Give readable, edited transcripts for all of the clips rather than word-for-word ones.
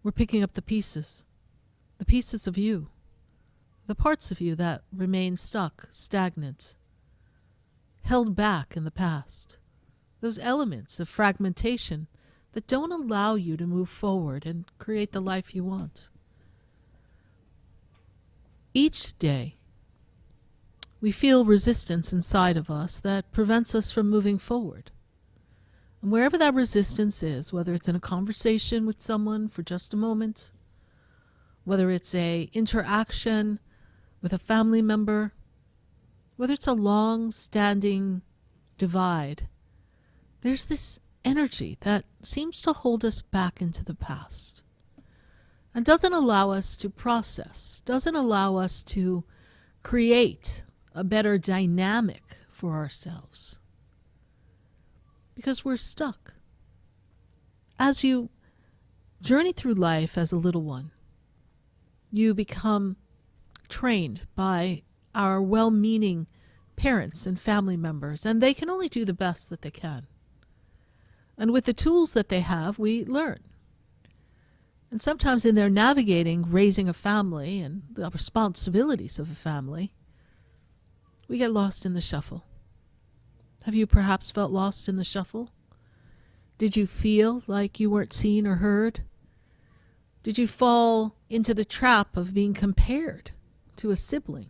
We're picking up the pieces of you, the parts of you that remain stuck, stagnant, held back in the past, those elements of fragmentation that don't allow you to move forward and create the life you want. Each day, we feel resistance inside of us that prevents us from moving forward. And wherever that resistance is, whether it's in a conversation with someone for just a moment, whether it's a interaction with a family member, whether it's a long-standing divide, there's this energy that seems to hold us back into the past and doesn't allow us to process, doesn't allow us to create a better dynamic for ourselves. Because we're stuck. As you journey through life as a little one, you become trained by our well-meaning parents and family members, and they can only do the best that they can. And with the tools that they have, we learn. And sometimes in their navigating raising a family and the responsibilities of a family, we get lost in the shuffle. Have you perhaps felt lost in the shuffle? Did you feel like you weren't seen or heard? Did you fall into the trap of being compared to a sibling?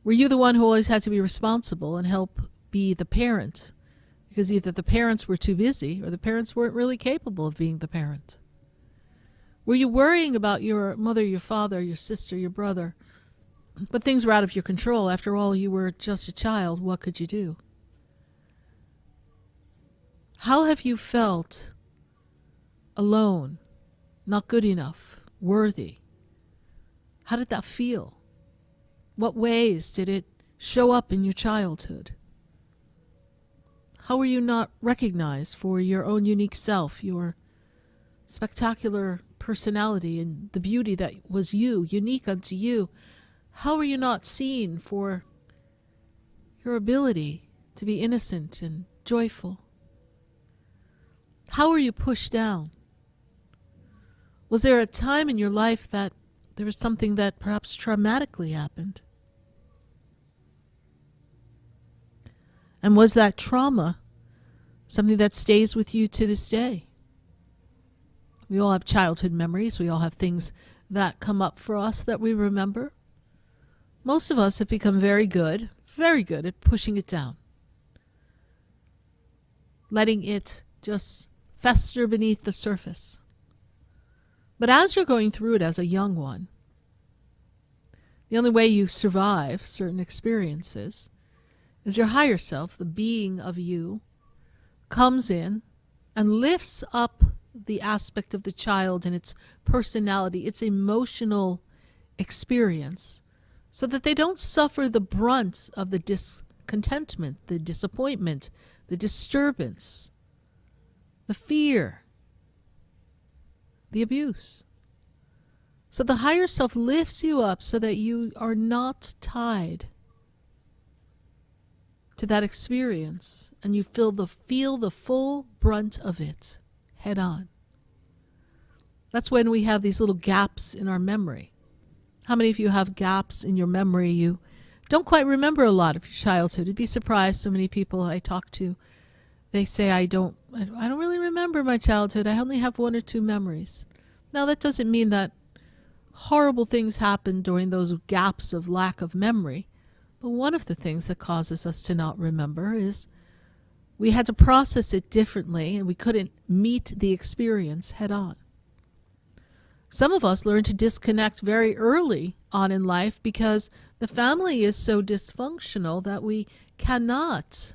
Were you the one who always had to be responsible and help be the parent? Because either the parents were too busy or the parents weren't really capable of being the parent. Were you worrying about your mother, your father, your sister, your brother, but things were out of your control? After all, you were just a child. What could you do? How have you felt alone, not good enough, worthy? How did that feel? What ways did it show up in your childhood? How were you not recognized for your own unique self, your spectacular personality and the beauty that was you, unique unto you? How were you not seen for your ability to be innocent and joyful? How were you pushed down? Was there a time in your life that there was something that perhaps traumatically happened? And was that trauma something that stays with you to this day? We all have childhood memories. We all have things that come up for us that we remember. Most of us have become very good at pushing it down, letting it just fester beneath the surface. But as you're going through it as a young one, the only way you survive certain experiences is your higher self, the being of you, comes in and lifts up the aspect of the child and its personality, its emotional experience, so that they don't suffer the brunt of the discontentment, the disappointment, the disturbance, the fear, the abuse. So the higher self lifts you up so that you are not tied to that experience, and you feel the full brunt of it head on. That's when we have these little gaps in our memory. How many of you have gaps in your memory? You don't quite remember a lot of your childhood. You'd be surprised. So many people I talk to, they say, I don't really remember my childhood. I only have one or two memories. Now, that doesn't mean that horrible things happened during those gaps of lack of memory. But one of the things that causes us to not remember is we had to process it differently, and we couldn't meet the experience head on. Some of us learn to disconnect very early on in life because the family is so dysfunctional that we cannot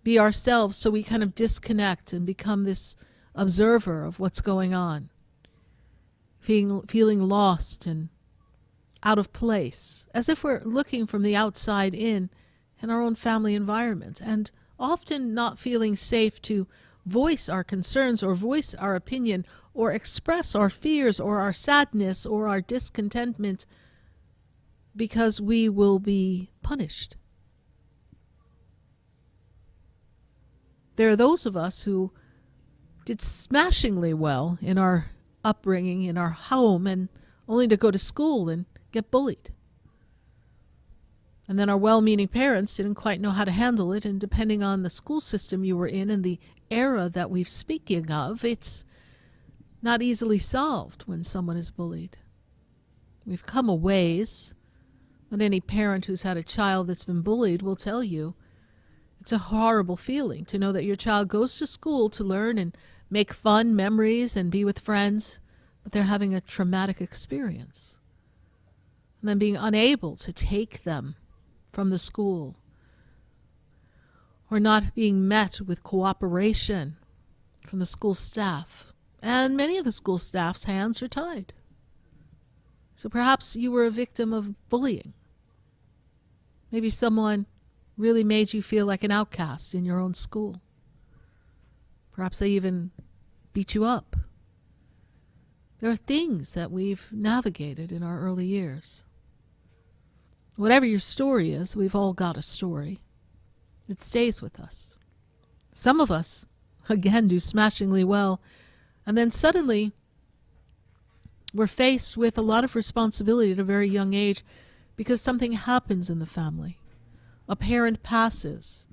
be ourselves, so we kind of disconnect and become this observer of what's going on, feeling lost and out of place, as if we're looking from the outside in our own family environment, and often not feeling safe to voice our concerns or voice our opinion or express our fears or our sadness or our discontentment, because we will be punished. There are those of us who did smashingly well in our upbringing, in our home, and only to go to school and get bullied. And then our well-meaning parents didn't quite know how to handle it, and depending on the school system you were in and the era that we're speaking of, it's not easily solved when someone is bullied. We've come a ways, but any parent who's had a child that's been bullied will tell you it's a horrible feeling to know that your child goes to school to learn and make fun memories and be with friends, but they're having a traumatic experience. And then being unable to take them from the school, or not being met with cooperation from the school staff. And many of the school staff's hands are tied. So perhaps you were a victim of bullying. Maybe someone really made you feel like an outcast in your own school. Perhaps they even beat you up. There are things that we've navigated in our early years. Whatever your story is, we've all got a story. It stays with us. Some of us, again, do smashingly well, and then suddenly we're faced with a lot of responsibility at a very young age because something happens in the family. A parent passes,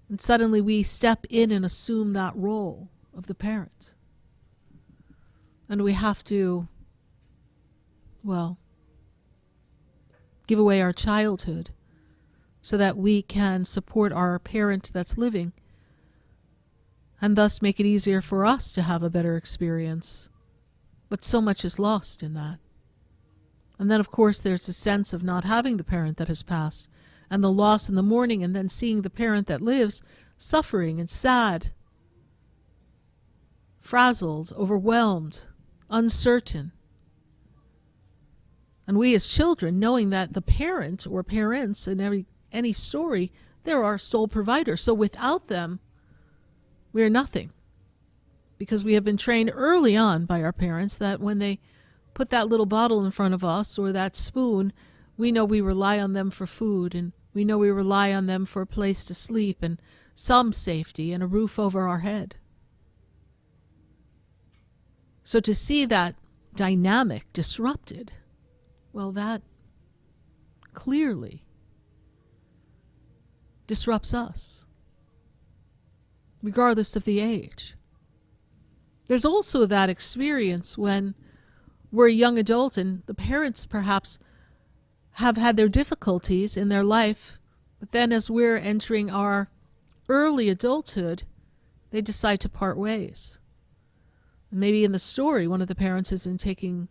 and suddenly we step in and assume that role of the parent. And we have to, give away our childhood so that we can support our parent that's living, and thus make it easier for us to have a better experience. But so much is lost in that. And then, of course, there's a sense of not having the parent that has passed, and the loss in the mourning, and then seeing the parent that lives suffering and sad, frazzled, overwhelmed, uncertain. And we as children, knowing that the parent or parents in any story, they're our sole provider. So without them, we are nothing. Because we have been trained early on by our parents that when they put that little bottle in front of us or that spoon, we know we rely on them for food, and we know we rely on them for a place to sleep and some safety and a roof over our head. So to see that dynamic disrupted, well, that clearly disrupts us, regardless of the age. There's also that experience when we're a young adult and the parents perhaps have had their difficulties in their life, but then as we're entering our early adulthood, they decide to part ways. Maybe in the story, one of the parents isn't taking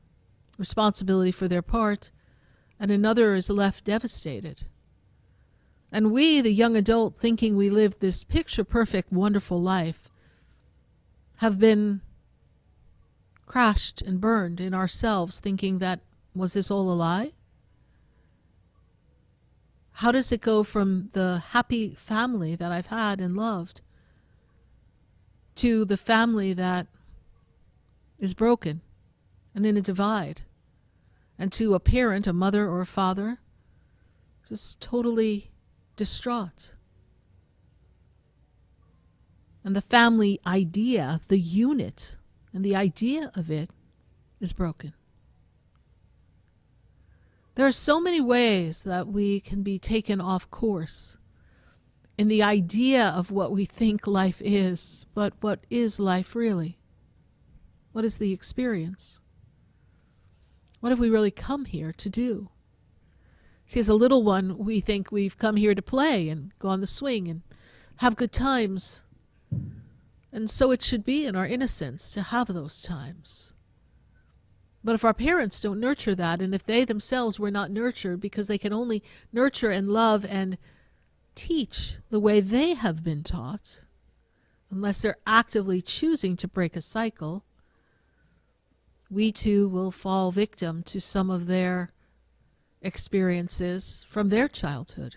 responsibility for their part, and another is left devastated. And we, the young adult, thinking we lived this picture-perfect, wonderful life, have been crashed and burned in ourselves, thinking that, was this all a lie? How does it go from the happy family that I've had and loved to the family that is broken and in a divide, and to a parent, a mother or a father, just totally distraught? And the family idea, the unit, and the idea of it is broken. There are so many ways that we can be taken off course in the idea of what we think life is, but what is life really? What is the experience? What have we really come here to do? See, as a little one, we think we've come here to play and go on the swing and have good times. And so it should be in our innocence to have those times. But if our parents don't nurture that, and if they themselves were not nurtured, because they can only nurture and love and teach the way they have been taught, unless they're actively choosing to break a cycle, we too will fall victim to some of their experiences from their childhood.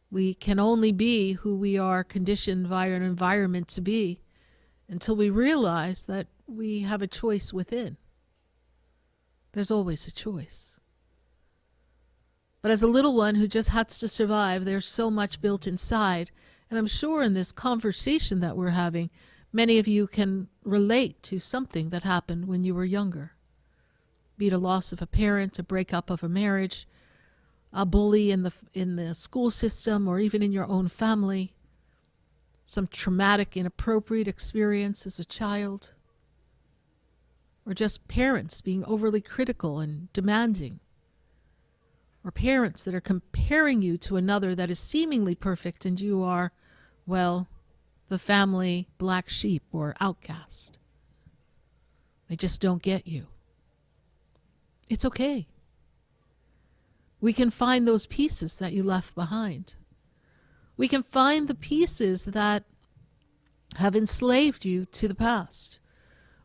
We can only be who we are conditioned by an environment to be until we realize that we have a choice within. There's always a choice. But as a little one who just has to survive, there's so much built inside, And I'm sure in this conversation that we're having, many of you can relate to something that happened when you were younger. Be it a loss of a parent, a breakup of a marriage, a bully in the school system, or even in your own family, some traumatic, inappropriate experience as a child, or just parents being overly critical and demanding, or parents that are comparing you to another that is seemingly perfect and you are, well, the family black sheep or outcast. They just don't get you. It's okay. We can find those pieces that you left behind. We can find the pieces that have enslaved you to the past.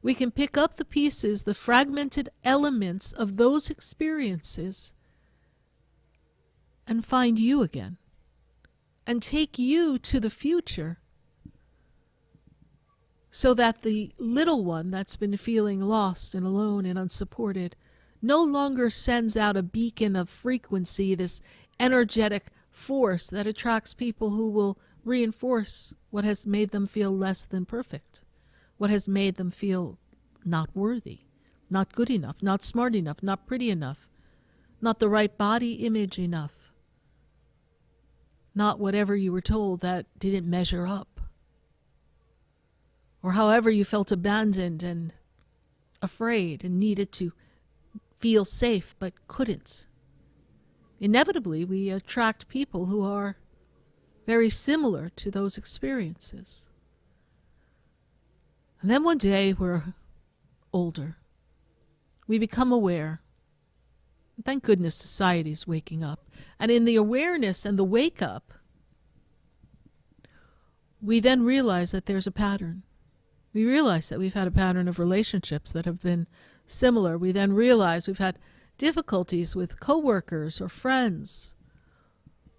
We can pick up the pieces, the fragmented elements of those experiences, and find you again, and take you to the future, so that the little one that's been feeling lost and alone and unsupported no longer sends out a beacon of frequency, this energetic force that attracts people who will reinforce what has made them feel less than perfect, what has made them feel not worthy, not good enough, not smart enough, not pretty enough, not the right body image enough, not whatever you were told that didn't measure up, or however you felt abandoned and afraid and needed to feel safe but couldn't. Inevitably, we attract people who are very similar to those experiences. And then one day we're older. We become aware. Thank goodness society's waking up. And in the awareness and the wake up, we then realize that there's a pattern. We realize that we've had a pattern of relationships that have been similar. We then realize we've had difficulties with coworkers or friends.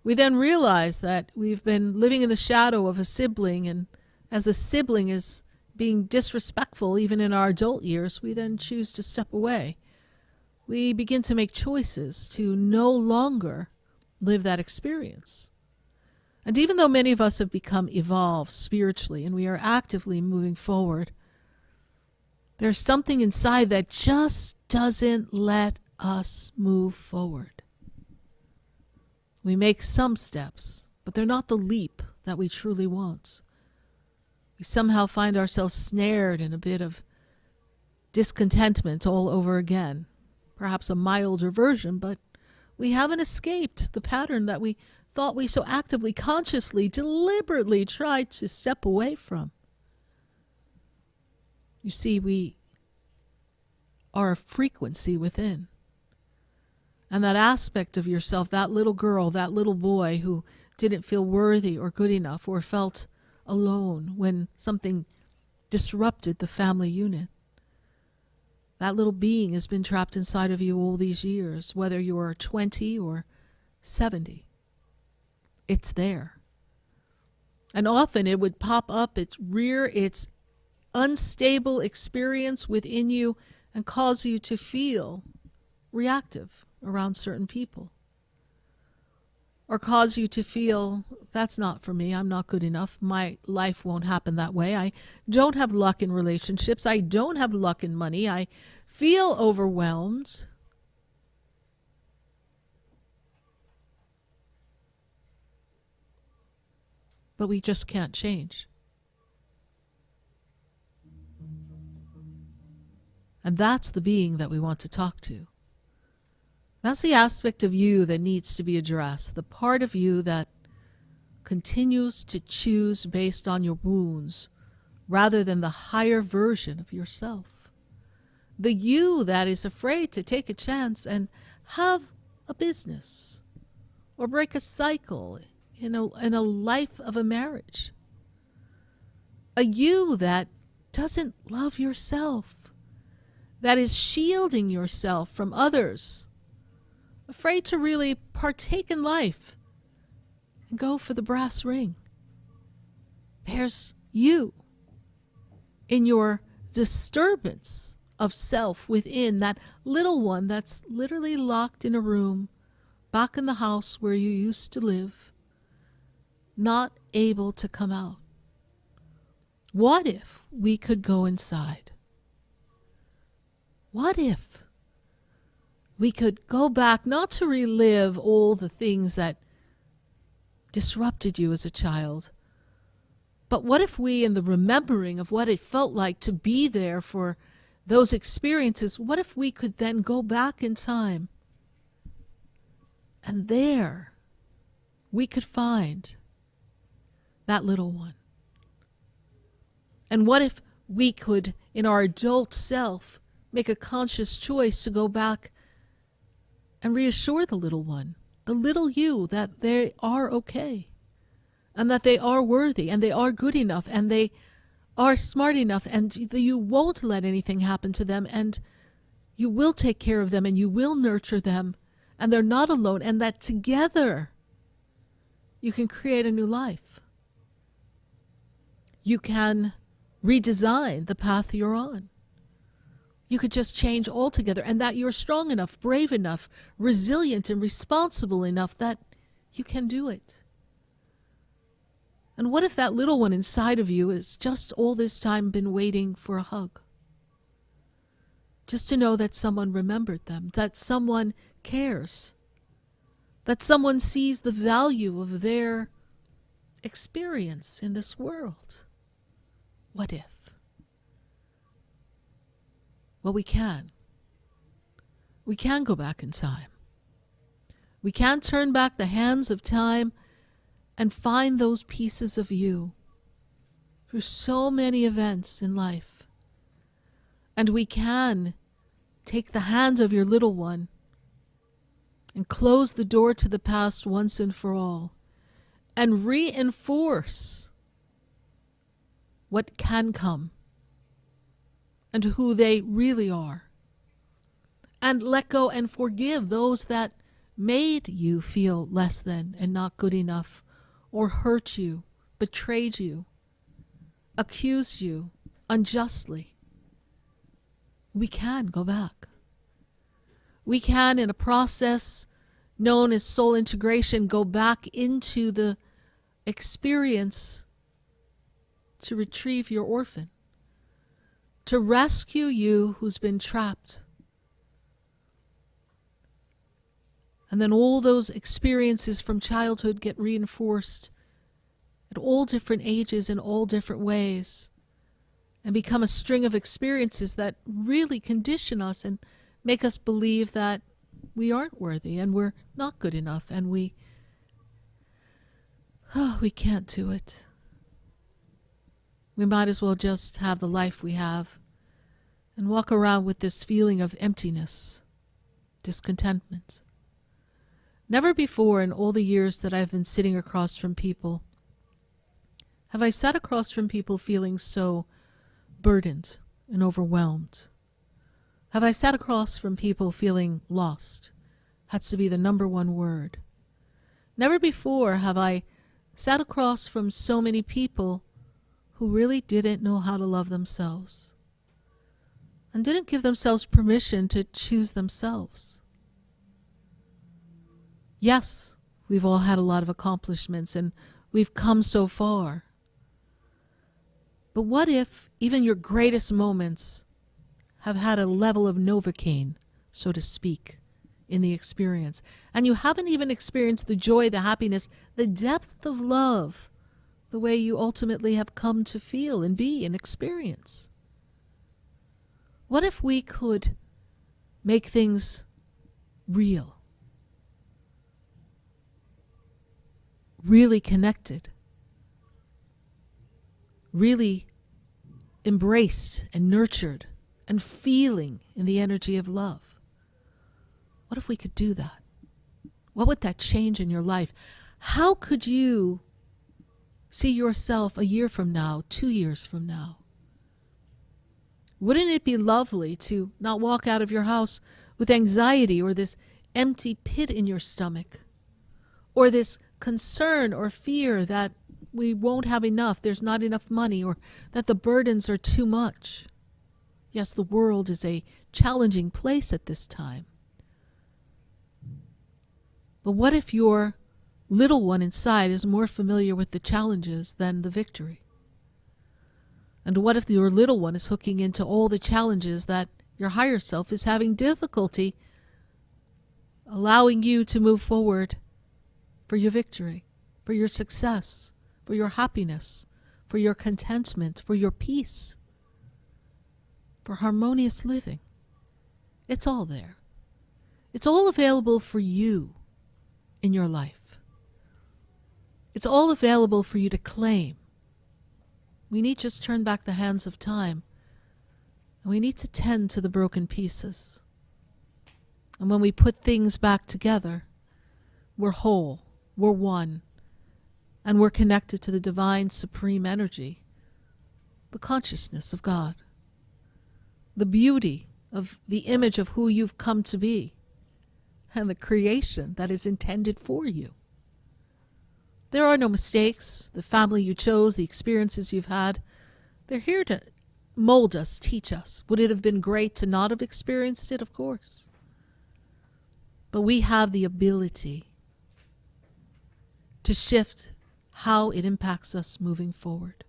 We then realize that we've been living in the shadow of a sibling, and as the sibling is being disrespectful even in our adult years, we then choose to step away. We begin to make choices to no longer live that experience. And even though many of us have become evolved spiritually and we are actively moving forward, there's something inside that just doesn't let us move forward. We make some steps, but they're not the leap that we truly want. We somehow find ourselves snared in a bit of discontentment all over again. Perhaps a milder version, but we haven't escaped the pattern that we thought we so actively, consciously, deliberately tried to step away from. You see, we are a frequency within. And that aspect of yourself, that little girl, that little boy who didn't feel worthy or good enough or felt alone when something disrupted the family unit, that little being has been trapped inside of you all these years, whether you are 20 or 70. It's there. And often it would pop up, rear its unstable experience within you and cause you to feel reactive around certain people. Or cause you to feel, that's not for me, I'm not good enough, my life won't happen that way, I don't have luck in relationships, I don't have luck in money, I feel overwhelmed. But we just can't change. And that's the being that we want to talk to. That's the aspect of you that needs to be addressed, the part of you that continues to choose based on your wounds rather than the higher version of yourself. The you that is afraid to take a chance and have a business or break a cycle in a life of a marriage. A you that doesn't love yourself, that is shielding yourself from others, afraid to really partake in life and go for the brass ring. There's you in your disturbance of self within, that little one that's literally locked in a room back in the house where you used to live, not able to come out? What if we could go inside? What if we could go back, not to relive all the things that disrupted you as a child, but what if we, in the remembering of what it felt like to be there for those experiences, what if we could then go back in time and there we could find that little one? And what if we could, in our adult self, make a conscious choice to go back and reassure the little one, the little you, that they are okay, and that they are worthy, and they are good enough, and they are smart enough, and you won't let anything happen to them, and you will take care of them, and you will nurture them, and they're not alone, and that together you can create a new life. You can redesign the path you're on. You could just change altogether, and that you're strong enough, brave enough, resilient, and responsible enough that you can do it. And what if that little one inside of you has just all this time been waiting for a hug? Just to know that someone remembered them, that someone cares, that someone sees the value of their experience in this world. What if? Well, we can. We can go back in time. We can turn back the hands of time and find those pieces of you through so many events in life. And we can take the hand of your little one and close the door to the past once and for all, and reinforce what can come and who they really are, and let go and forgive those that made you feel less than and not good enough, or hurt you, betrayed you, accused you unjustly. We can go back. We can, in a process known as soul integration, go back into the experience to retrieve your orphan, to rescue you who's been trapped. And then all those experiences from childhood get reinforced at all different ages in all different ways, and become a string of experiences that really condition us and make us believe that we aren't worthy and we're not good enough and we can't do it. We might as well just have the life we have and walk around with this feeling of emptiness, discontentment. Never before in all the years that I've been sitting across from people have I sat across from people feeling so burdened and overwhelmed. Have I sat across from people feeling lost? Has to be the number one word. Never before have I sat across from so many people who really didn't know how to love themselves and didn't give themselves permission to choose themselves. Yes, we've all had a lot of accomplishments and we've come so far. But what if even your greatest moments have had a level of Novocaine, so to speak, in the experience, and you haven't even experienced the joy, the happiness, the depth of love, the way you ultimately have come to feel and be and experience? What if we could make things real, really connected, really embraced and nurtured and feeling in the energy of love? What if we could do that? What would that change in your life? How could you see yourself a year from now, 2 years from now? Wouldn't it be lovely to not walk out of your house with anxiety or this empty pit in your stomach, or this concern or fear that we won't have enough, there's not enough money, or that the burdens are too much? Yes, the world is a challenging place at this time. But what if your little one inside is more familiar with the challenges than the victory? And what if your little one is hooking into all the challenges that your higher self is having difficulty allowing you to move forward for your victory, for your success, for your happiness, for your contentment, for your peace, for harmonious living? It's all there. It's all available for you in your life. It's all available for you to claim. We need just turn back the hands of time, and we need to tend to the broken pieces. And when we put things back together, we're whole, we're one, and we're connected to the divine supreme energy, the consciousness of God, the beauty of the image of who you've come to be, and the creation that is intended for you. There are no mistakes. The family you chose, the experiences you've had, they're here to mold us, teach us. Would it have been great to not have experienced it? Of course. But we have the ability to shift how it impacts us moving forward.